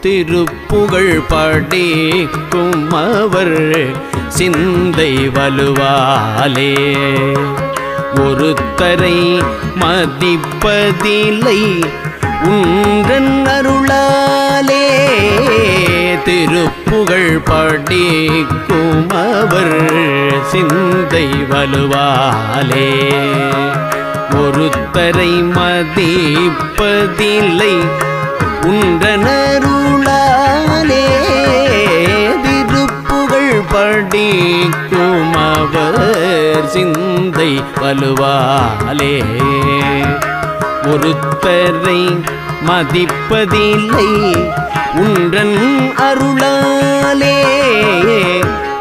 திருப்புகழ் படிக்கும் அவர் சிந்தை வலுவாலே ஒருத்தரை மதிப்பதில்லை உன்றன் அருளாலே திருப்புகழ் படிக்கும் அவர் சிந்தை வலுவாலே ஒருத்தரை மதிப்பதில்லை உன்றன் அருளாலே திருப்புகழ் படிக்கும் அவர் சிந்தை வலுவாலே ஒருத்தரை மதிப்பதில்லை உன்றன் அருளாலே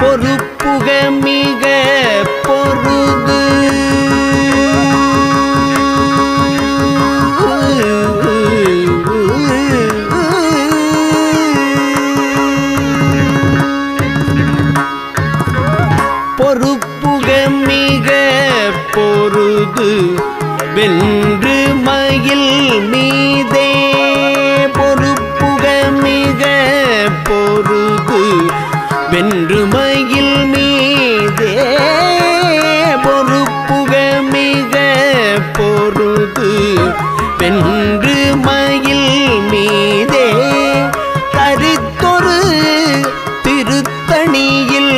பொறுப்புக மிக பொருது பொறுப்புக மிக பொருது வென்று மயில் மீதே பொறுப்புக மிக பொருது வென்று மயில் மீதே பொறுப்புக மிக பொருது வென்று மயில் மீதே தரித்தொரு திருத்தணியில்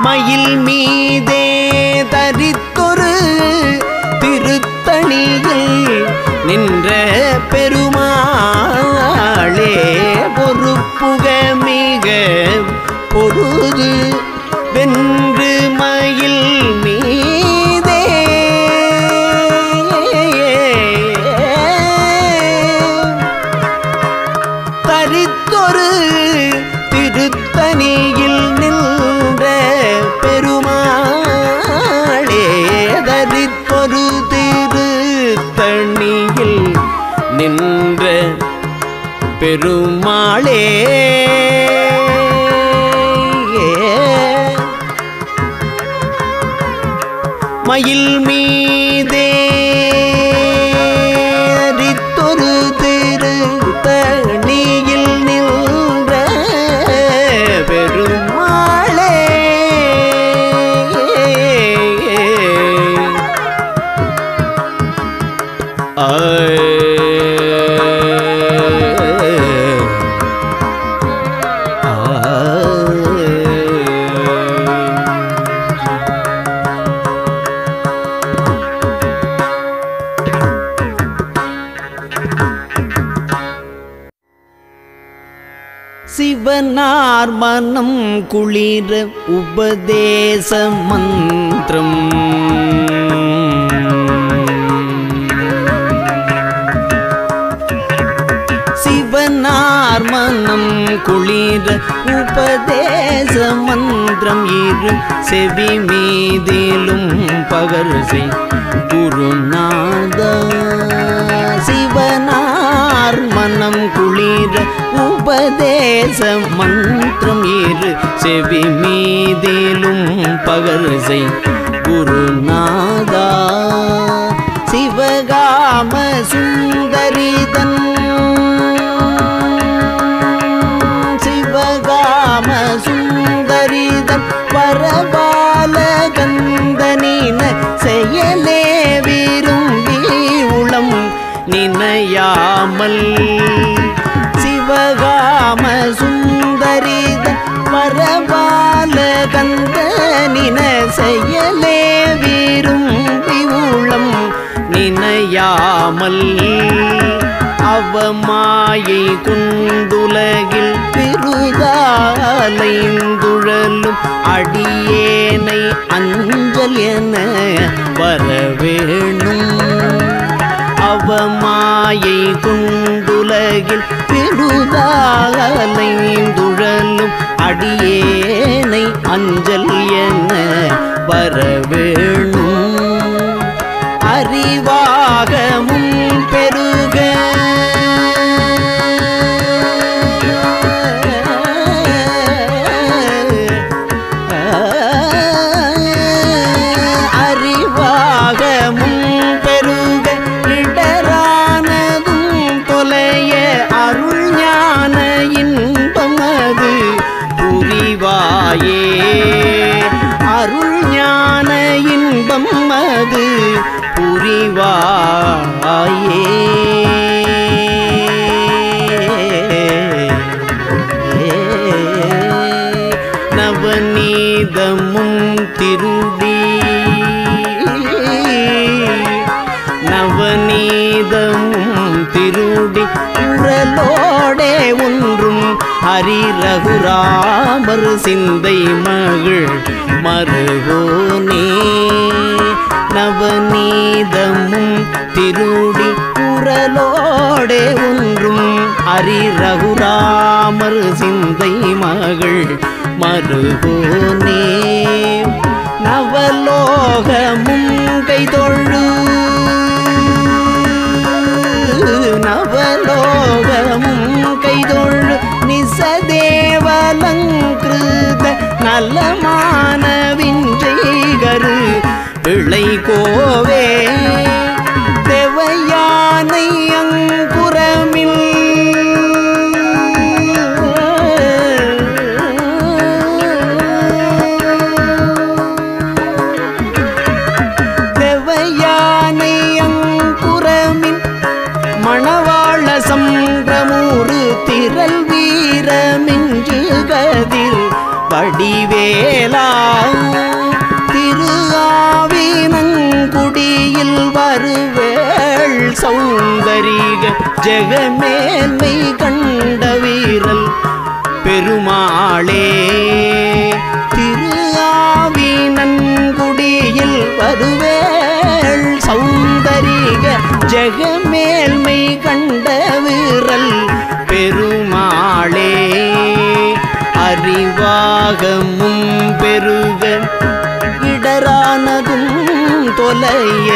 மயில் மீதே தரித்தொரு திருத்தணியில் நின்ற பெருமாளே பொறுப்புக மிக பொருது வென்று மயில் மீதே தரித்தொரு திருத்தணியில் நின்ற பெருமாளே தரித்தொரு திருத்தணியில் நின்ற பெருமாளே மயில் மீதே தரித்தொரு திருத்தணியில் நின்ற பெருமாளே சிவனார் மனம் குளிர உபதேச மந்திரம் சிவனார் மனம் குளிர உபதேச மந்திரம் இரு செவி மீதிலும் பகர்சை குருநாதா சிவனார் மனம் குளிர உபதேச மந்திரம் இரு செவி மீதிலும் பகர்சை குருநாதா சிவகாம சுந்தரிதன் சிவகாம சுந்தரிதன் பரபால கந்தனின செயலே விரும்பி உளம் நினையாமல் சிவகாம சுந்தரிதன் பரபால கந்தனின செயலே விரும்பி உளம் நினையாமல் அவமாயை குண்டுலகில் பெருதாலைந்துழலும் அடியேனை அஞ்சல் என வரவேணும் அவமாயை குண்டுலகில் பெருதாலைந்துழலும் அடியேனை அஞ்சல் என வரவேணும் அறிவாகமும் பெருக அறிவாகமும் பெருக இடரானதும் தொலைய அருள் ஞான இன்பமது புரிவாயே அருள் ஞான இன்பம் அது புரிவாயே நவநீதமும் திருடி நவநீதமும் திருடி குரலோடே ஒன்றும் ஹரி ரகுராமர் சிந்தை மகள் மருகோனே நவநீதமும் திருடி குரலோடே ஒன்றும் ஹரி ரகுராமர் சிந்தை மகள் மருகோனே நவலோகமும் கைதொழு நவலோகமும் கைதொழு நிசதேவலங்கிருத நலமான விஞ்சைகரு பிள்ளை கோவே தேவயானை அங்குரமில் தேவயானை அங்குரமின் மணவாள சம்பிரமூரு திரள் வீரமிஞ்சு கதிர் வடிவேலா திரு ஆவினங்குடியில் வருவேள் சௌந்தரிக ஜெகமேன்மை கண்ட வீரல் பெருமாளே திரு ஆவினங்குடியில் வருவேள் சௌந்தரிக ஜெகமேல்மை கண்ட வீரல் பெருமாளே அறிவாகமும் பெருக இடரானதும் தொலைய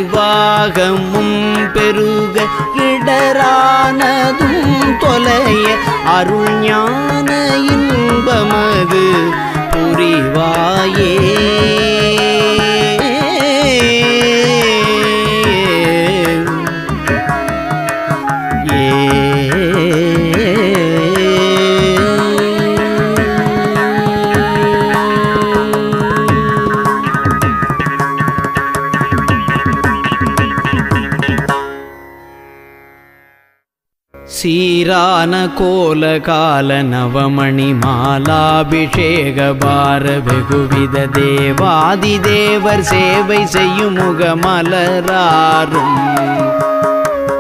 அறிவாகமும் பெருக இடரானதும் தொலைய அருள் ஞான இன்பமது புரிவாயே சீரான கோல கால நவமணி மாலாபிஷேக பார வெகுவித தேவாதி தேவர் சேவை செய்யும் முகமலராரும்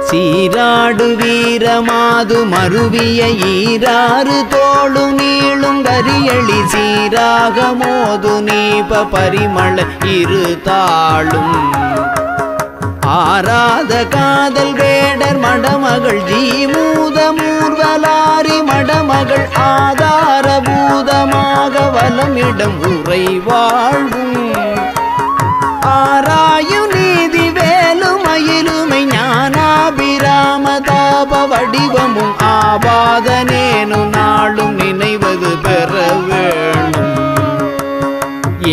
சீராடு வீரமாது மருவிய ஈராறு தோளு நீளும் கரியளி சீராக மோது நீப பரிமள இரு தாளும் ஆராத காதல் வேடர் மடமகள் ஜீமூத மூர்வலாரி மடமகள் ஆதார பூதமாக வலமிடம் உரை வாழ்வும் ஆராயு நீதி வேலுமயிலுமை ஞானாபிராம தாப வடிவமும் ஆபாதனேனு நாளும் நினைவது பெற வேணும்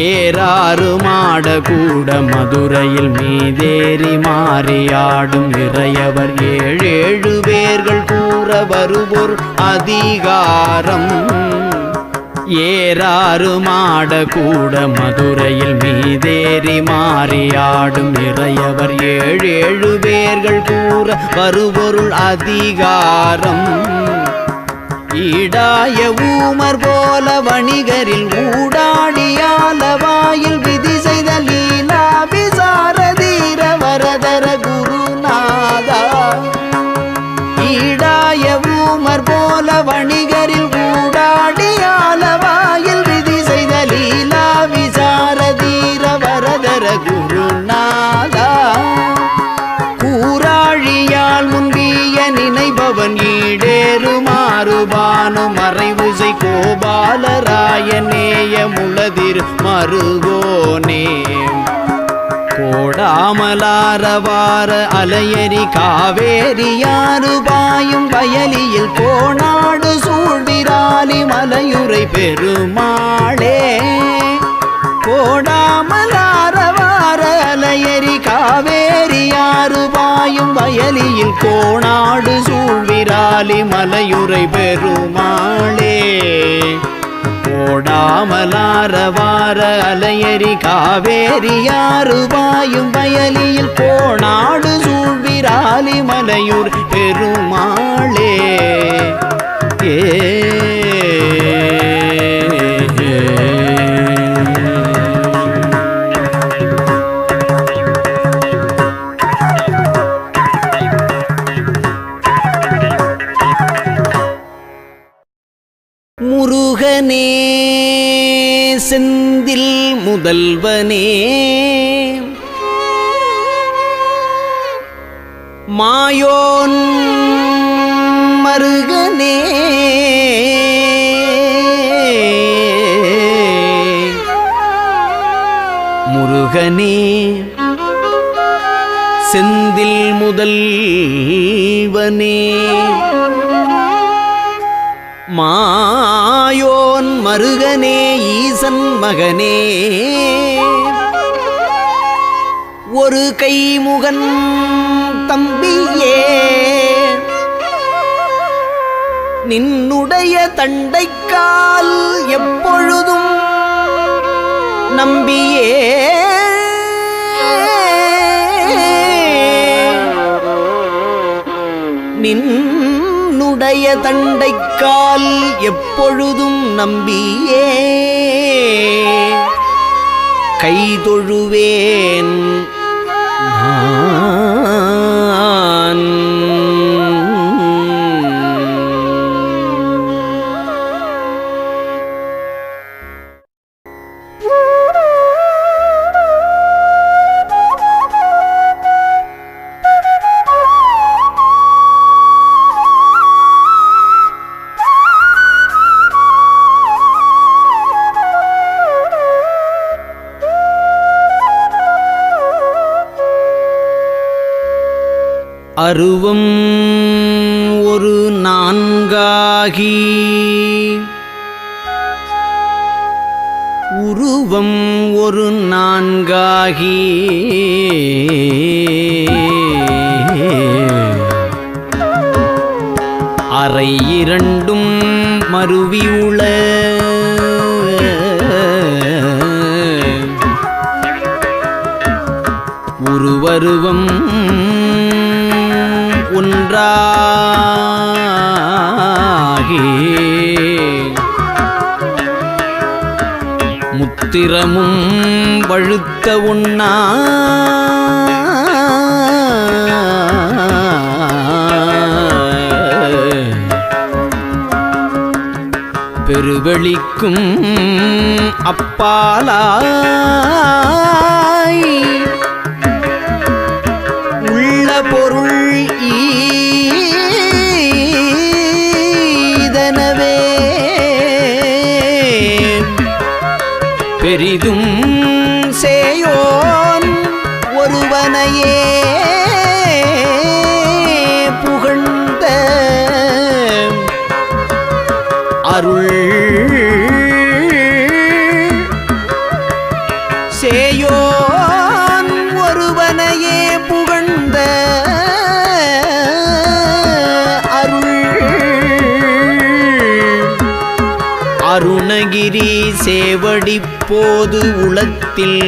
ஏறாறு மாட கூட மதுரையில் மீதேறி மாறியாடும் இறையவர் ஏழேழு பேர்கள் கூற வருவோர் அதிகாரம் ஏறாறு மாட கூட மதுரையில் மீதேறி மாறியாடும் இறையவர் ஏழேழு பேர்கள் கூற வருபொருள் அதிகாரம் ஈடாய ஊமர் போல வணிகரில் ஊடாடியால வாயில் விதி செய்த லீலா விசாரதீர வரதர குருநாதா ஈடாய ஊமர் போல வணிகரில் ஊடாடியால வாயில் விதி செய்த லீலா விசாரதீர வரதர குருநாதா கூராழியால் முன்பிய நினைபவன் ஈடேறு மாறுபானு மறைவுசை கோபாலராயநேய முளதிர் மருகோனே கோடாமலாரவார அலையரி காவேரியாறு பாயும் வயலியில் கோணாடு சூழ்விராலி மலையுரை பெருமாளே கோடாமலாரவார சூழ்விராலி மலையுரை பெருமாளே ஓடாமலாரவார அலையரி காவேரியாறு பாயும் வயலியில் கோணாடு சூழ்விராலி மலையூர் பெருமாளே முருகனே செந்தில் முதல்வனே மாயோன் மருகனே முருகனே செந்தில் முதல்வனே மாயோன் மருகனே ஈசன் மகனே ஒரு கைமுகன் தம்பியே நின்னுடைய தண்டைக்கால் எப்பொழுதும் நம்பியே நின்னுடைய தண்டைக்கால் எப்பொழுதும் நம்பியே கைதொழுவேன் நான். அருவம் ஒரு நான்காகி உருவம் ஒரு நான்காகி அறை இரண்டும் மருவியுள உருவருவம் ஒன்றாகி முத்திரமும் வழுத்த உண்ணா பெருவெளிக்கும் அப்பாலாய் உள்ள பொருள் ஈதனவே பெரிதும் சேயோன் ஒருவனையே புகழ்ந்த அருள் சேயோன் ஒருவனையே புகழ்ந்த அருள் அருணகிரி சேவடி போது உளத்தில்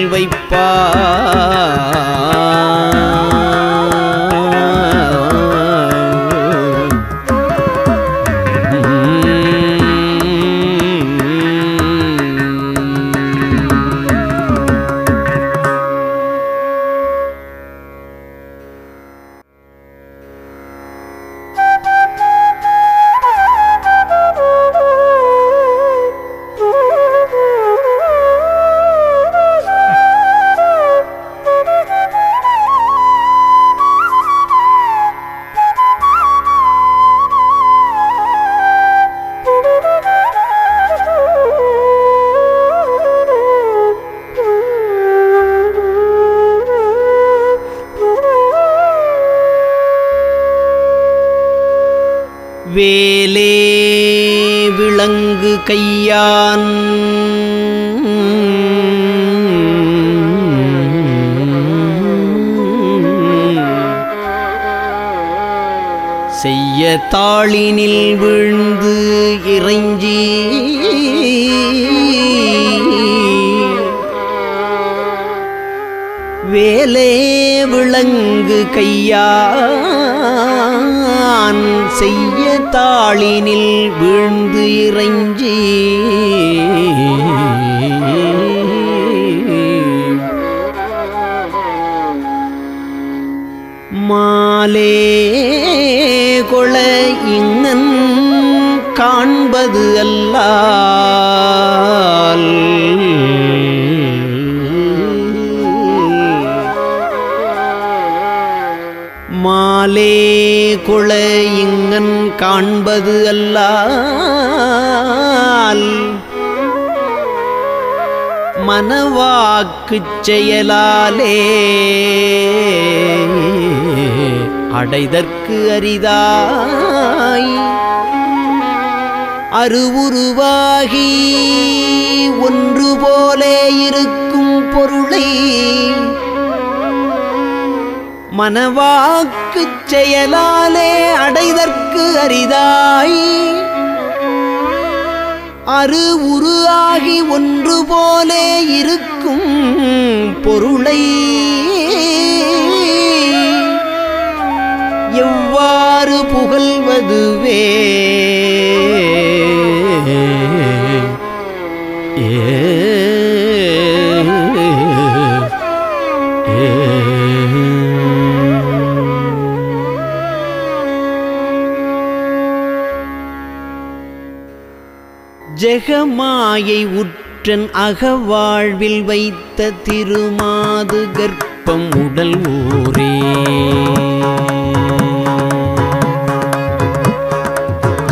வேலே விளங்கு கையான் செய்ய செய்ய தாளினில் வீழ்ந்து இறைஞ்சி வேலே விளங்கு கையான் செய்ய தாளினில் வீழ்ந்து இறைஞ்சி மாலே கொள இங்கன் காண்பது அல்லால் மாலே கொள இங்கன் காண்பது அல்லால் மனவாக்குச் செயலாலே அடைதற்கு அரிதாய் அருவுருவாகி ஒன்று போலே இருக்கும் பொருளை மனவாக்குச் செயலாலே அடைதற்கு அரிதாய் அரு உரு ஆகி ஒன்று போலே இருக்கும் பொருளை எவ்வாறு புகழ்வதுவே ஜெகமாயை உற்றன் அகவாழ்வில் வைத்த திருமாது கர்ப்பம் உடல் ஊரே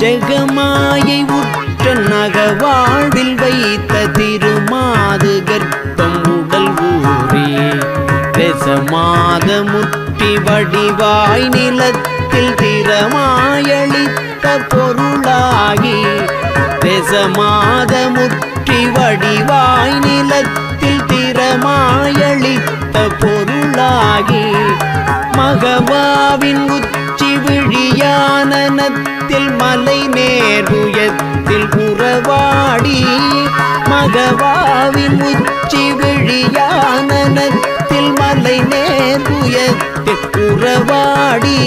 ஜெகமாயை உற்றன் அகவாழ்வில் வைத்த திருமாது கர்ப்பம் உடல் ஊரே தேசமாத முற்றி வடிவாய் நிலத்தில் திறமாயளித்த பொருளாகி தேசமாத முற்றி வடிவாய் நிலத்தில் திறமாயளித்த பொருளாகி மகவாவின் உச்சி விழியானனத்தில் மலை நேர்வுயத்தில் உறவாடி மகவாவின் உச்சி விழியானனத்தில் மலை நேர்வுயத்தில் உறவாடி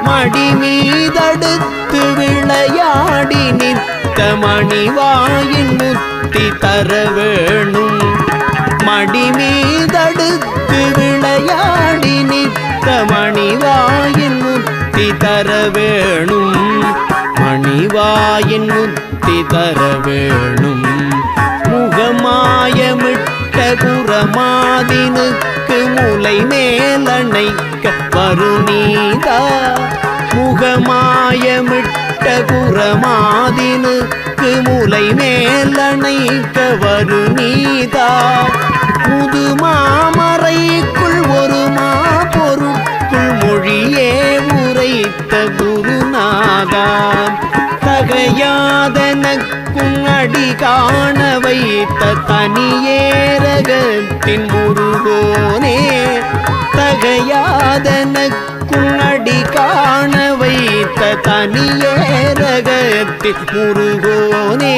மடி மீதடுத்து விளையாடி நிற்க மணிவாயின் முத்தி தர வேணும் மடி மீதடுத்து விளையாடி நிற்க மணிவாயின் முத்தி தர வேணும் மணிவாயின் முத்தி தர வேணும் முகமாயமிட்ட குரமாதினுக்கு முலை மேலணைக்க வருநீதா முகமாயமிட்ட குரமாதினுக்கு முலை மேலணைக்க வருநீதா முதுமாமறைக்குள் ஒரு மாபொருட்குள் மொழியே உரைத்த குருநாதா தகையாதனக்கும் அடி காண வைத்த தனியேரகத்தின் முருகோனே தகையாதனக்கும் அடி காண வைத்த தனியேரகத்தின் முருகோனே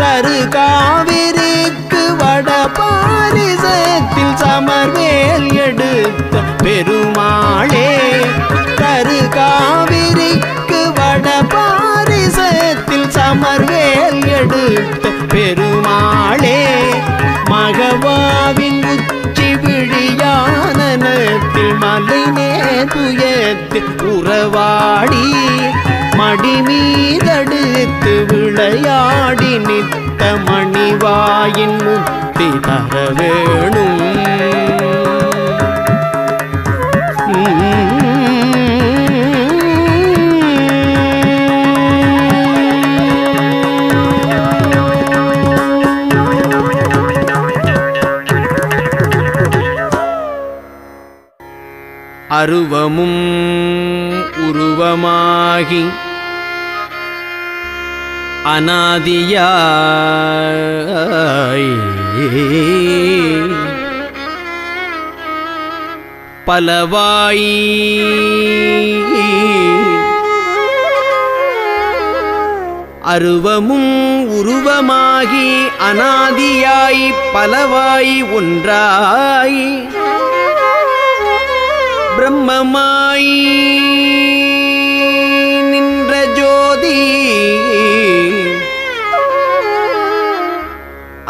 தரு காவிரிக்கு வட பாரிசத்தில் சமர்வேல் எடுத்த பெருமாளே தரு காவிரிக்கு வட பாரிசத்தில் சமர்வேல் எடுத்த பெருமாளே மகவாவின் உச்சி விழியானனத்தில் மலை நேர்வுயத்தில் உறவாடி மடி மீதடுத்து விளையாடி நித்த மணிவாயின் முத்தி தர வேணும் அருவமும் உருவமாகி அநாதியாய் பலவாய் அருவமும் உருவமாகி அநாதியாய் பலவாய் ஒன்றாய் பிரம்மமாய் நின்ற ஜோதி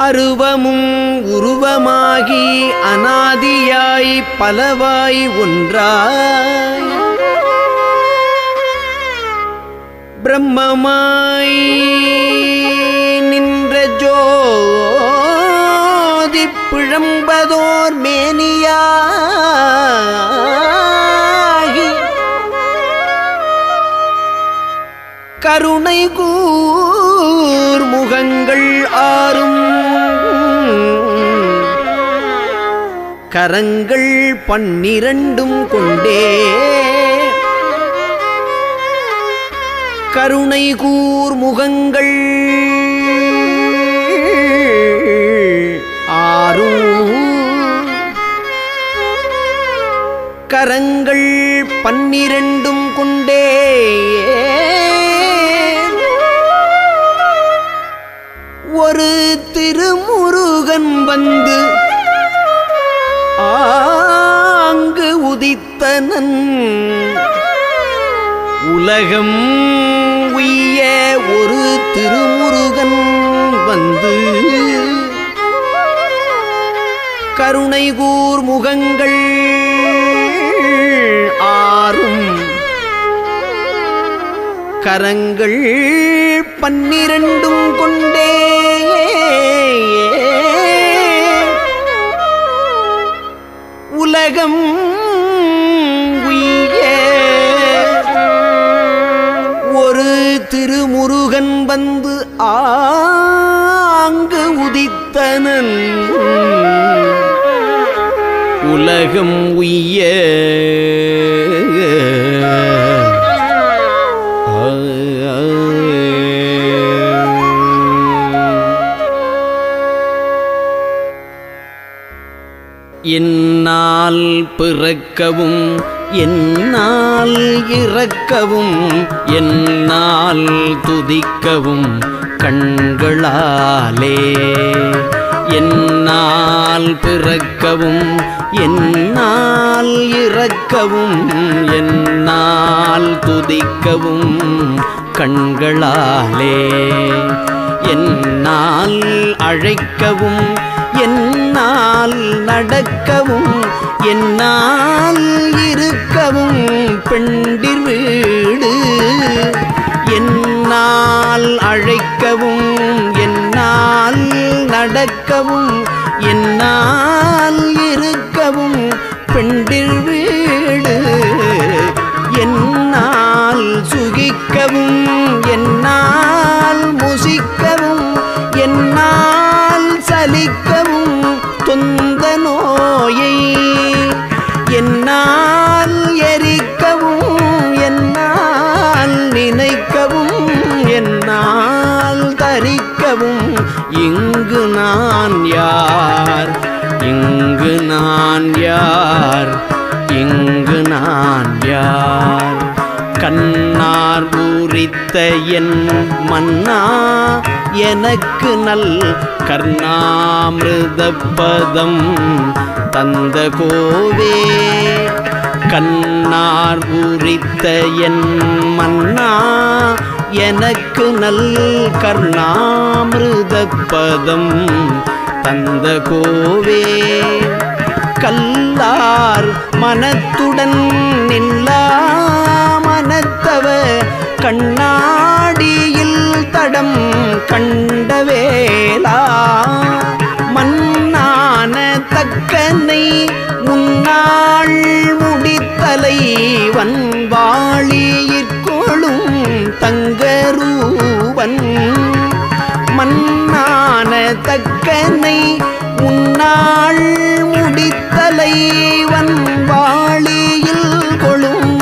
அருவமும் உருவமாகி அநாதியாய் பலவாய் ஒன்றாய் பிரம்மமாய் நின்ற ஜோதி பிழம்பதோர் மேனியாகி கருணை கூர் முகங்கள் ஆறும் கரங்கள் 12 கொண்டே கருணை கூர் முகங்கள் ஆறும் கரங்கள் 12 கொண்டே ஒரு திருமுருகன் வந்து ஆங்கு உதித்தனன் உலகம் உய்ய ஒரு திருமுருகன் வந்து கருணை கூர் முகங்கள் ஆறும் கரங்கள் 12 கொண்டே உலகம் உய்ய ஒரு திருமுருகன் வந்து ஆங்கு உதித்தனன் உலகம் உய்ய என்னால் பிறக்கவும் என்னால் இறக்கவும் என்னால் துதிக்கவும் கண்களாலே என்னால் பிறக்கவும் என்னால் இறக்கவும் என்னால் துதிக்கவும் கண்களாலே என்னால் அழைக்கவும் என்னால் நடக்கவும் என்னால் இருக்கவும் பெண்டிர் வீடு என்னால் அழைக்கவும் என்னால் நடக்கவும் என்னால் இருக்கவும் பெண்டிர் வீடு என்னால் சுகிக்கவும் என்னால் முசிக்கவும் என்னால் சலிக்கவும் தொந்த நோயை என்னால் எரிக்கவும் என்னால் நினைக்கவும் என்னால் தரிக்கவும் இங்கு நான் யார் இங்கு நான் யார் இங்கு நான் யார் கண்ணார் பூரித்த என் மன்னா எனக்கு நல் கர்ணாமிருத பதம் தந்த கோவே கண்ணார் பூரித்த என் மன்னா எனக்கு நல் கர்ணாமிருத பதம் தந்த கோவே கல்லார் மனத்துடன் நில்லா மனத்தவ கண்ணாடியில் தடம் கண்டவேலா மன்னான தக்கனை உன்னாள் முடித்தலை வன்வாளியிற்கொளும் தங்கரூபன் மன்னான தக்கனை உன்னாள் முடித்தலை வன்வாளியில் கொளும்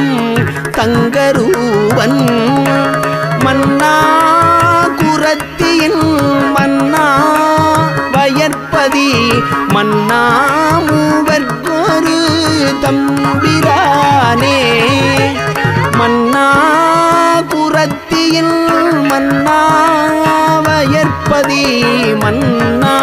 தங்கரூபன் மன்னா குரத்தியின் மன்னா வயற்பதி மன்னா மூவர்க்கொரு தம்பிரானே மன்னா குரத்தியின் மன்னா வயற்பதி மன்னா